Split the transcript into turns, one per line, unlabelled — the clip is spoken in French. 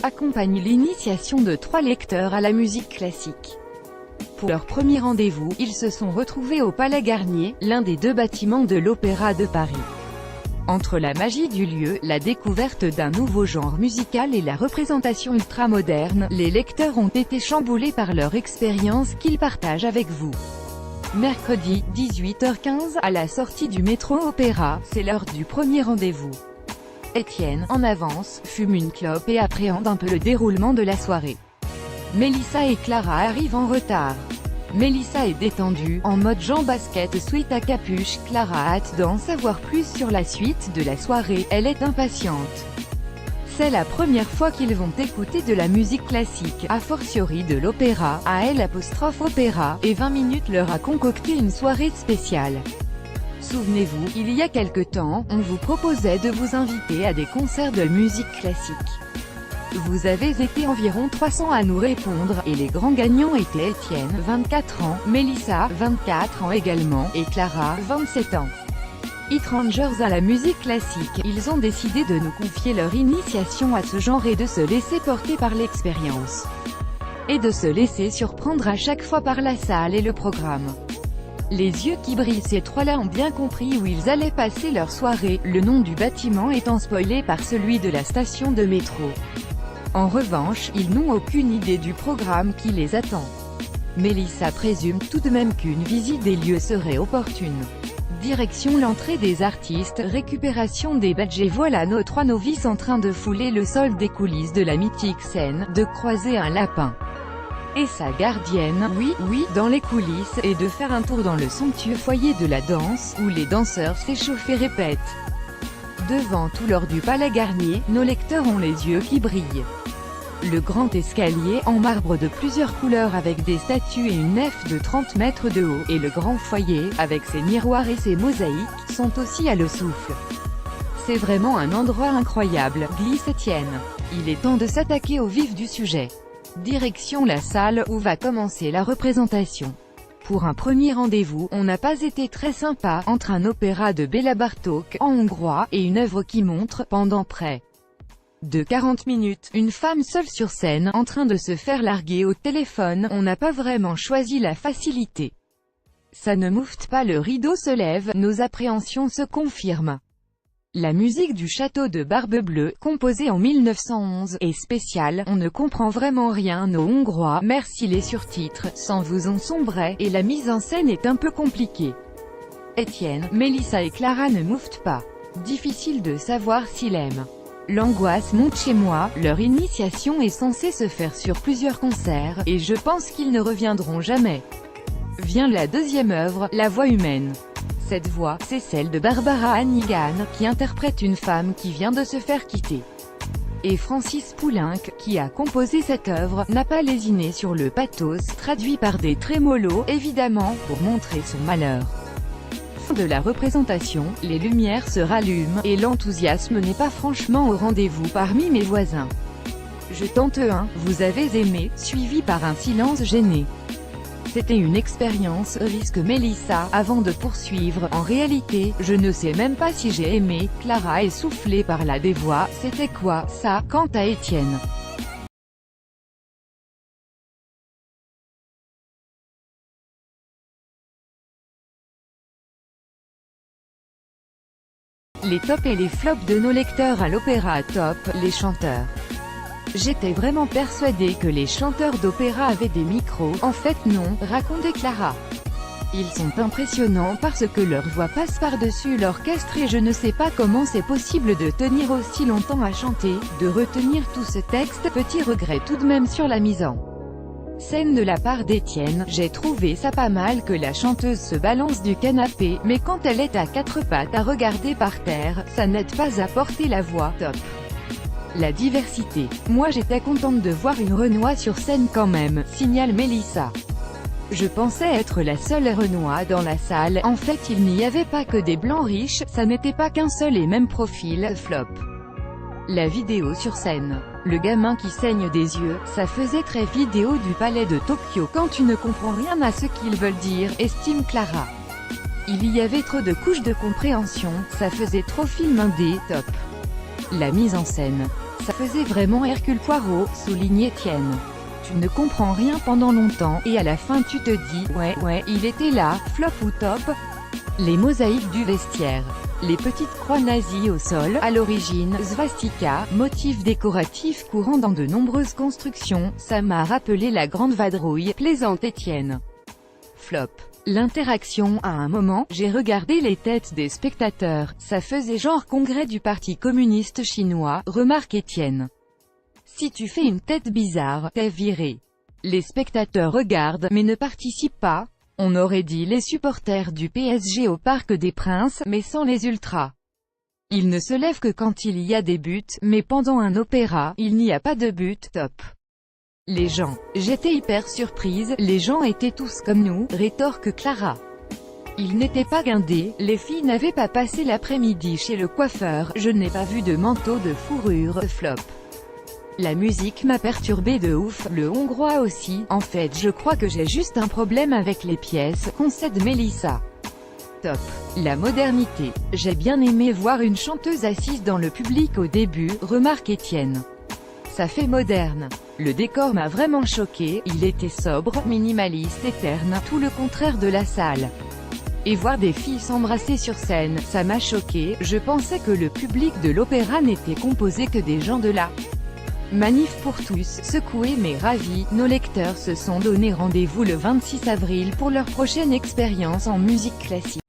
accompagne l'initiation de 3 lecteurs à la musique classique. Pour leur premier rendez-vous, ils se sont retrouvés au Palais Garnier, l'un des 2 bâtiments de l'Opéra de Paris. Entre la magie du lieu, la découverte d'un nouveau genre musical et la représentation ultramoderne, les lecteurs ont été chamboulés par leur expérience qu'ils partagent avec vous. Mercredi, 18h15, à la sortie du métro Opéra, c'est l'heure du premier rendez-vous. Étienne, en avance, fume une clope et appréhende un peu le déroulement de la soirée. Mélissa et Clara arrivent en retard. Mélissa est détendue, en mode Jean Basket sweat à capuche. Clara a hâte d'en savoir plus sur la suite de la soirée, elle est impatiente. C'est la première fois qu'ils vont écouter de la musique classique, a fortiori de l'opéra, opéra, et 20 minutes leur a concocté une soirée spéciale. Souvenez-vous, il y a quelque temps, on vous proposait de vous inviter à des concerts de musique classique. Vous avez été environ 300 à nous répondre, et les grands gagnants étaient Étienne, 24 ans, Mélissa, 24 ans également, et Clara, 27 ans. Étrangers à la musique classique, ils ont décidé de nous confier leur initiation à ce genre et de se laisser porter par l'expérience. Et de se laisser surprendre à chaque fois par la salle et le programme. Les yeux qui brillent, ces 3-là ont bien compris où ils allaient passer leur soirée, le nom du bâtiment étant spoilé par celui de la station de métro. En revanche, ils n'ont aucune idée du programme qui les attend. Mélissa présume tout de même qu'une visite des lieux serait opportune. Direction l'entrée des artistes, récupération des badges et voilà nos 3 novices en train de fouler le sol des coulisses de la mythique scène, de croiser un lapin et sa gardienne, oui, dans les coulisses, et de faire un tour dans le somptueux foyer de la danse, où les danseurs s'échauffent et répètent. Devant tout l'or du Palais Garnier, nos lecteurs ont les yeux qui brillent. Le grand escalier, en marbre de plusieurs couleurs avec des statues et une nef de 30 mètres de haut, et le grand foyer, avec ses miroirs et ses mosaïques, sont aussi à le souffle. C'est vraiment un endroit incroyable, glisse Étienne. Il est temps de s'attaquer au vif du sujet. Direction la salle, où va commencer la représentation. Pour un premier rendez-vous, on n'a pas été très sympa, entre un opéra de Béla Bartók, en hongrois, et une œuvre qui montre, pendant près de 40 minutes, une femme seule sur scène, en train de se faire larguer au téléphone. On n'a pas vraiment choisi la facilité. Ça ne moufte pas, le rideau se lève, nos appréhensions se confirment. La musique du château de Barbe-Bleue, composée en 1911, est spéciale, on ne comprend vraiment rien au hongrois, merci les surtitres, sans vous en sombrer, et la mise en scène est un peu compliquée. Étienne, Mélissa et Clara ne mouftent pas. Difficile de savoir s'ils aiment. L'angoisse monte chez moi, leur initiation est censée se faire sur plusieurs concerts, et je pense qu'ils ne reviendront jamais. Vient la deuxième œuvre, La Voix humaine. Cette voix, c'est celle de Barbara Hannigan, qui interprète une femme qui vient de se faire quitter. Et Francis Poulenc, qui a composé cette œuvre, n'a pas lésiné sur le pathos, traduit par des trémolos, évidemment, pour montrer son malheur. De la représentation, les lumières se rallument, et l'enthousiasme n'est pas franchement au rendez-vous parmi mes voisins. Je tente un, vous avez aimé, suivi par un silence gêné. C'était une expérience, risque Mélissa, avant de poursuivre. En réalité, je ne sais même pas si j'ai aimé. Clara, essoufflée par la dévoix, c'était quoi, ça? Quant à Étienne. Les tops et les flops de nos lecteurs à l'opéra. Top, les chanteurs. J'étais vraiment persuadée que les chanteurs d'opéra avaient des micros, en fait non, racontait Clara. Ils sont impressionnants parce que leur voix passe par-dessus l'orchestre et je ne sais pas comment c'est possible de tenir aussi longtemps à chanter, de retenir tout ce texte. Petit regret tout de même sur la mise en scène de la part d'Étienne, j'ai trouvé ça pas mal que la chanteuse se balance du canapé, mais quand elle est à 4 pattes à regarder par terre, ça n'aide pas à porter la voix. Top. La diversité. Moi j'étais contente de voir une Renois sur scène quand même, signale Mélissa. Je pensais être la seule Renois dans la salle, en fait il n'y avait pas que des blancs riches, ça n'était pas qu'un seul et même profil. Flop. La vidéo sur scène. Le gamin qui saigne des yeux, ça faisait très vidéo du palais de Tokyo quand tu ne comprends rien à ce qu'ils veulent dire, estime Clara. Il y avait trop de couches de compréhension, ça faisait trop film indé. Top. La mise en scène. Ça faisait vraiment Hercule Poirot, souligne Étienne. Tu ne comprends rien pendant longtemps, et à la fin tu te dis, ouais, il était là, flop ou top. Les mosaïques du vestiaire. Les petites croix nazies au sol, à l'origine, svastika, motif décoratif courant dans de nombreuses constructions, ça m'a rappelé la grande vadrouille, plaisante Étienne. Flop. L'interaction, à un moment, j'ai regardé les têtes des spectateurs, ça faisait genre congrès du Parti communiste chinois, remarque Étienne. Si tu fais une tête bizarre, t'es viré. Les spectateurs regardent, mais ne participent pas. On aurait dit les supporters du PSG au Parc des Princes, mais sans les ultras. Ils ne se lèvent que quand il y a des buts, mais pendant un opéra, il n'y a pas de but, top. Les gens. J'étais hyper surprise, les gens étaient tous comme nous, rétorque Clara. Ils n'étaient pas guindés, les filles n'avaient pas passé l'après-midi chez le coiffeur, je n'ai pas vu de manteau de fourrure, flop. La musique m'a perturbé de ouf, le hongrois aussi, en fait je crois que j'ai juste un problème avec les pièces, concède Mélissa. Top. La modernité. J'ai bien aimé voir une chanteuse assise dans le public au début, remarque Étienne. Ça fait moderne. Le décor m'a vraiment choqué, il était sobre, minimaliste et terne, tout le contraire de la salle. Et voir des filles s'embrasser sur scène, ça m'a choqué, je pensais que le public de l'opéra n'était composé que des gens de la Manif pour tous, secoués mais ravis, nos lecteurs se sont donné rendez-vous le 26 avril pour leur prochaine expérience en musique classique.